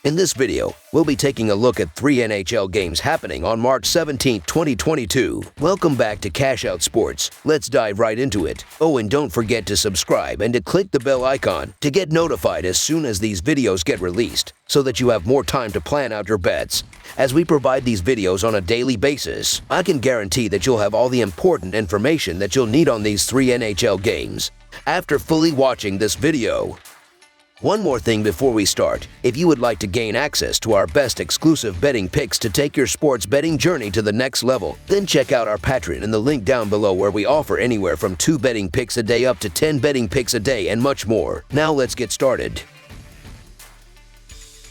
In this video, we'll be taking a look at 3 NHL games happening on March 17, 2022. Welcome back to Cash Out Sports. Let's dive right into it. Oh, and don't forget to subscribe and to click the bell icon to get notified as soon as these videos get released, so that you have more time to plan out your bets. As we provide these videos on a daily basis, I can guarantee that you'll have all the important information that you'll need on these 3 NHL games after fully watching this video. One more thing before we start. If you would like to gain access to our best exclusive betting picks to take your sports betting journey to the next level, then check out our Patreon in the link down below, where we offer anywhere from 2 betting picks a day up to 10 betting picks a day and much more. Now let's get started.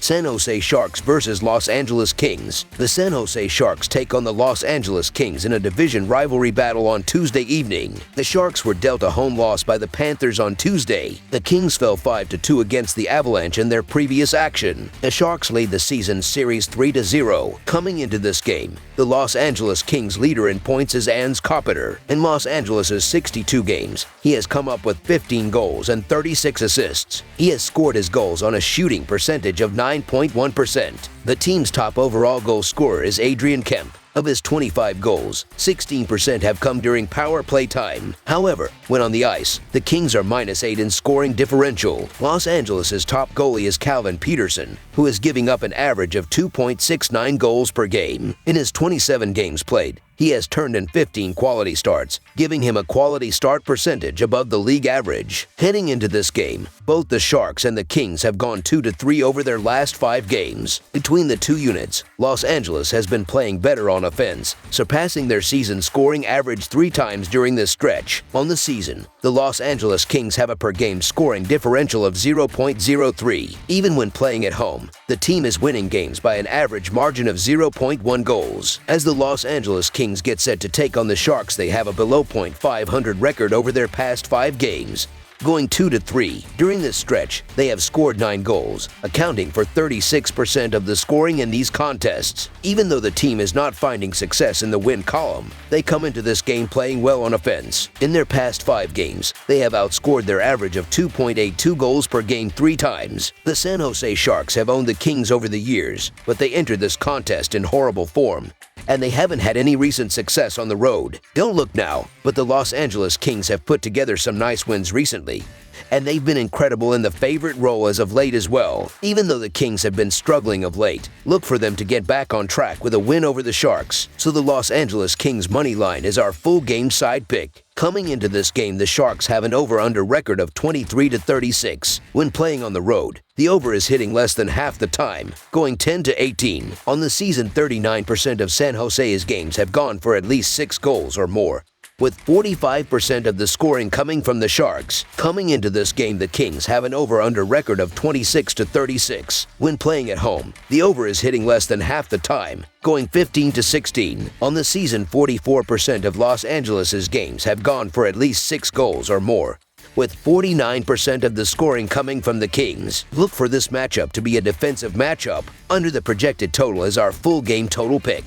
San Jose Sharks versus Los Angeles Kings. The San Jose Sharks take on the Los Angeles Kings in a division rivalry battle on Tuesday evening. The Sharks were dealt a home loss by the Panthers on Tuesday. The Kings fell 5-2 against the Avalanche in their previous action. The Sharks lead the season series 3-0. Coming into this game, the Los Angeles Kings leader in points is Ans Kopitar. In Los Angeles' 62 games, he has come up with 15 goals and 36 assists. He has scored his goals on a shooting percentage of 9.1%. The team's top overall goal scorer is Adrian Kemp. Of his 25 goals, 16% have come during power play time. However, when on the ice, the Kings are -8 in scoring differential. Los Angeles' top goalie is Calvin Peterson, who is giving up an average of 2.69 goals per game. In his 27 games played, he has turned in 15 quality starts, giving him a quality start percentage above the league average. Heading into this game, both the Sharks and the Kings have gone 2-3 over their last 5 games. Between the two units, Los Angeles has been playing better on offense, surpassing their season scoring average 3 times during this stretch. On the season, the Los Angeles Kings have a per-game scoring differential of 0.03. Even when playing at home, the team is winning games by an average margin of 0.1 goals. As the Los Angeles Kings get set to take on the Sharks, they have a below .500 record over their past 5 games, going 2-3. During this stretch, they have scored 9 goals, accounting for 36% of the scoring in these contests. Even though the team is not finding success in the win column, they come into this game playing well on offense. In their past 5 games, they have outscored their average of 2.82 goals per game 3 times. The San Jose Sharks have owned the Kings over the years, but they entered this contest in horrible form, and they haven't had any recent success on the road. Don't look now, but the Los Angeles Kings have put together some nice wins recently, and they've been incredible in the favorite role as of late as well. Even though the Kings have been struggling of late, look for them to get back on track with a win over the Sharks. So the Los Angeles Kings money line is our full game side pick. Coming into this game, the Sharks have an over-under record of 23-36. When playing on the road, the over is hitting less than half the time, going 10-18. On the season, 39% of San Jose's games have gone for at least 6 goals or more, with 45% of the scoring coming from the Sharks. Coming into this game, the Kings have an over-under record of 26-36. When playing at home, the over is hitting less than half the time, going 15-16. On the season, 44% of Los Angeles' games have gone for at least 6 goals or more, with 49% of the scoring coming from the Kings. Look for this matchup to be a defensive matchup. Under the projected total is our full game total pick.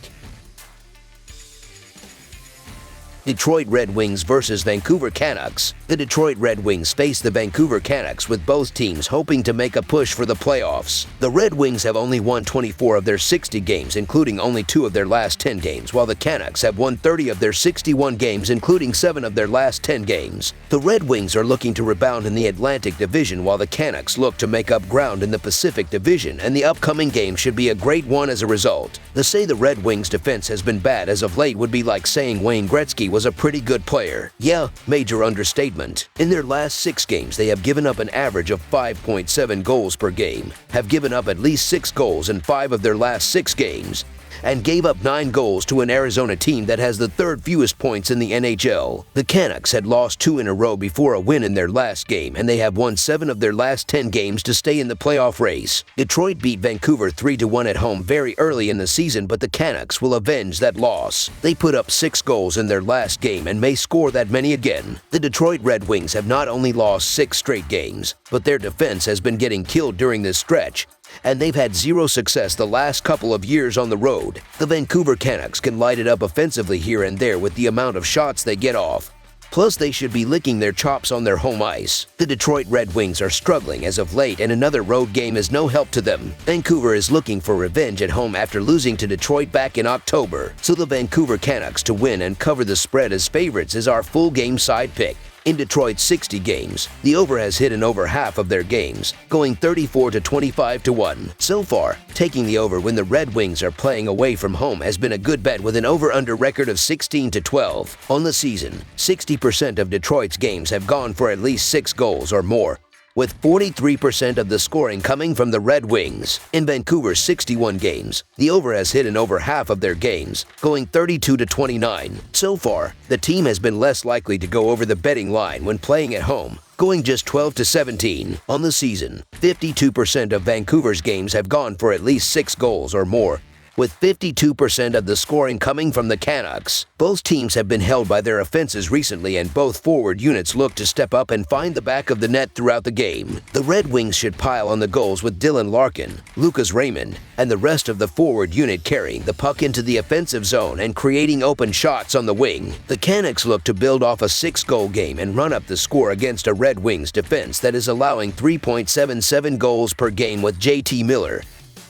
Detroit Red Wings versus Vancouver Canucks. The Detroit Red Wings face the Vancouver Canucks, with both teams hoping to make a push for the playoffs. The Red Wings have only won 24 of their 60 games, including only 2 of their last 10 games, while the Canucks have won 30 of their 61 games, including 7 of their last 10 games. The Red Wings are looking to rebound in the Atlantic Division, while the Canucks look to make up ground in the Pacific Division, and the upcoming game should be a great one as a result. To say the Red Wings' defense has been bad as of late would be like saying Wayne Gretzky was a pretty good player. Yeah, major understatement. In their last 6 games, they have given up an average of 5.7 goals per game, have given up at least 6 goals in 5 of their last 6 games, and gave up 9 goals to an Arizona team that has the 3rd fewest points in the NHL. The Canucks had lost 2 in a row before a win in their last game, and they have won 7 of their last 10 games to stay in the playoff race. Detroit beat Vancouver 3-1 at home very early in the season, but the Canucks will avenge that loss. They put up 6 goals in their last game and may score that many again. The Detroit Red Wings have not only lost 6 straight games, but their defense has been getting killed during this stretch, and they've had 0 success the last couple of years on the road. The Vancouver Canucks can light it up offensively here and there with the amount of shots they get off, Plus, they should be licking their chops on their home ice. The Detroit Red Wings are struggling as of late, and another road game is no help to them. Vancouver is looking for revenge at home after losing to Detroit back in October. So the Vancouver Canucks to win and cover the spread as favorites is our full game side pick. In Detroit's 60 games, the over has hit in over half of their games, going 34 to 25 to 1. So far, taking the over when the Red Wings are playing away from home has been a good bet with an over-under record of 16 to 12. On the season, 60% of Detroit's games have gone for at least 6 goals or more, with 43% of the scoring coming from the Red Wings. In Vancouver's 61 games, the over has hit in over half of their games, going 32 to 29. So far, the team has been less likely to go over the betting line when playing at home, going just 12 to 17. On the season, 52% of Vancouver's games have gone for at least 6 goals or more, with 52% of the scoring coming from the Canucks. Both teams have been held by their offenses recently, and both forward units look to step up and find the back of the net throughout the game. The Red Wings should pile on the goals with Dylan Larkin, Lucas Raymond, and the rest of the forward unit carrying the puck into the offensive zone and creating open shots on the wing. The Canucks look to build off a 6-goal game and run up the score against a Red Wings defense that is allowing 3.77 goals per game, with JT Miller,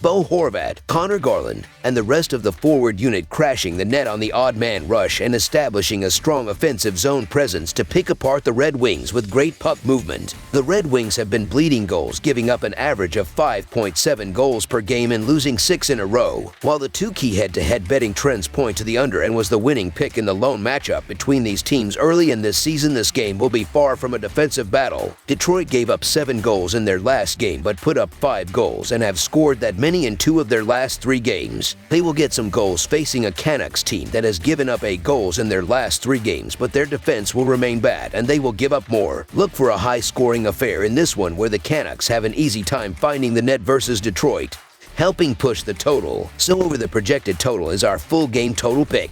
Bo Horvat, Connor Garland, and the rest of the forward unit crashing the net on the odd man rush and establishing a strong offensive zone presence to pick apart the Red Wings with great puck movement. The Red Wings have been bleeding goals, giving up an average of 5.7 goals per game and losing 6 in a row. While the two key head-to-head betting trends point to the under and was the winning pick in the lone matchup between these teams early in this season, this game will be far from a defensive battle. Detroit gave up 7 goals in their last game but put up 5 goals and have scored that many in 2 of their last 3 games. They will get some goals facing a Canucks team that has given up 8 goals in their last 3 games, but their defense will remain bad and they will give up more. Look for a high-scoring affair in this one where the Canucks have an easy time finding the net versus Detroit, helping push the total. So over the projected total is our full game total pick.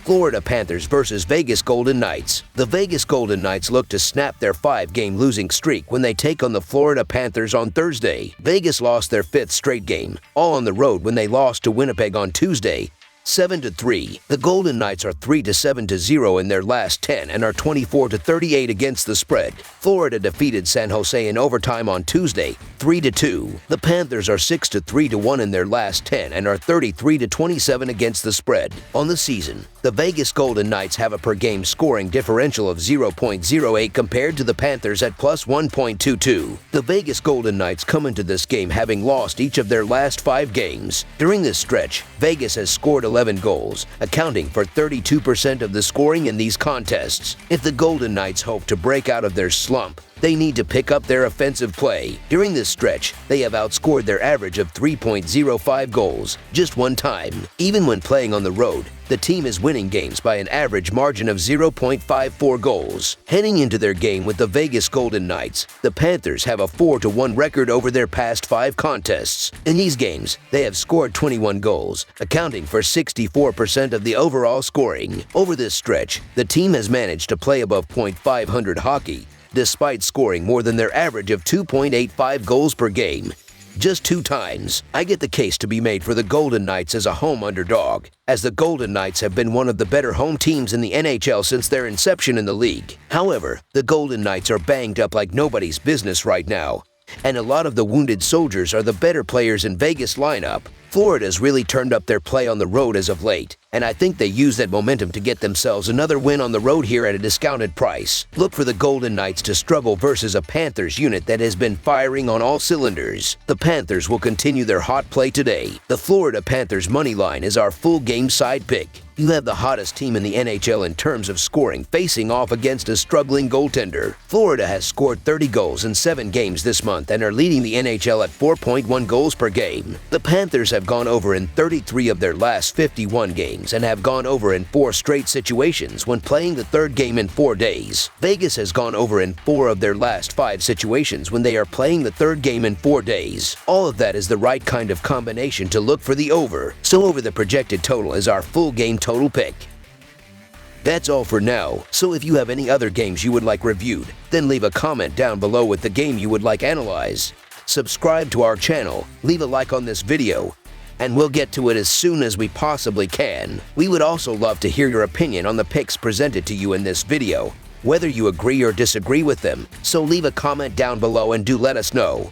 Florida Panthers versus Vegas Golden Knights. The Vegas Golden Knights look to snap their 5-game losing streak when they take on the Florida Panthers on Thursday. Vegas lost their 5th straight game, all on the road when they lost to Winnipeg on Tuesday, 7-3. The Golden Knights are 3-7-0 in their last 10 and are 24-38 against the spread. Florida defeated San Jose in overtime on Tuesday, 3-2. The Panthers are 6-3-1 in their last 10 and are 33-27 against the spread. On the season, the Vegas Golden Knights have a per-game scoring differential of 0.08 compared to the Panthers at plus 1.22. The Vegas Golden Knights come into this game having lost each of their last 5 games. During this stretch, Vegas has scored 11 goals, accounting for 32% of the scoring in these contests. If the Golden Knights hope to break out of their slump, they need to pick up their offensive play. During this stretch, they have outscored their average of 3.05 goals just 1 time. Even when playing on the road, the team is winning games by an average margin of 0.54 goals. Heading into their game with the Vegas Golden Knights, the Panthers have a 4-1 record over their past 5 contests. In these games, they have scored 21 goals, accounting for 64% of the overall scoring. Over this stretch, the team has managed to play above .500 hockey, despite scoring more than their average of 2.85 goals per game. Just 2 times. I get the case to be made for the Golden Knights as a home underdog, as the Golden Knights have been one of the better home teams in the NHL since their inception in the league. However, the Golden Knights are banged up like nobody's business right now, and a lot of the wounded soldiers are the better players in Vegas' lineup. Florida's really turned up their play on the road as of late, and I think they use that momentum to get themselves another win on the road here at a discounted price. Look for the Golden Knights to struggle versus a Panthers unit that has been firing on all cylinders. The Panthers will continue their hot play today. The Florida Panthers money line is our full game side pick. You have the hottest team in the NHL in terms of scoring facing off against a struggling goaltender. Florida has scored 30 goals in 7 games this month and are leading the NHL at 4.1 goals per game. The Panthers have gone over in 33 of their last 51 games and have gone over in 4 straight situations when playing the 3rd game in 4 days. Vegas has gone over in 4 of their last 5 situations when they are playing the 3rd game in 4 days. All of that is the right kind of combination to look for the over. So over the projected total is our full game total pick. That's all for now, so if you have any other games you would like reviewed, then leave a comment down below with the game you would like analyzed. Subscribe to our channel, leave a like on this video, and we'll get to it as soon as we possibly can. We would also love to hear your opinion on the picks presented to you in this video, whether you agree or disagree with them, so leave a comment down below and do let us know.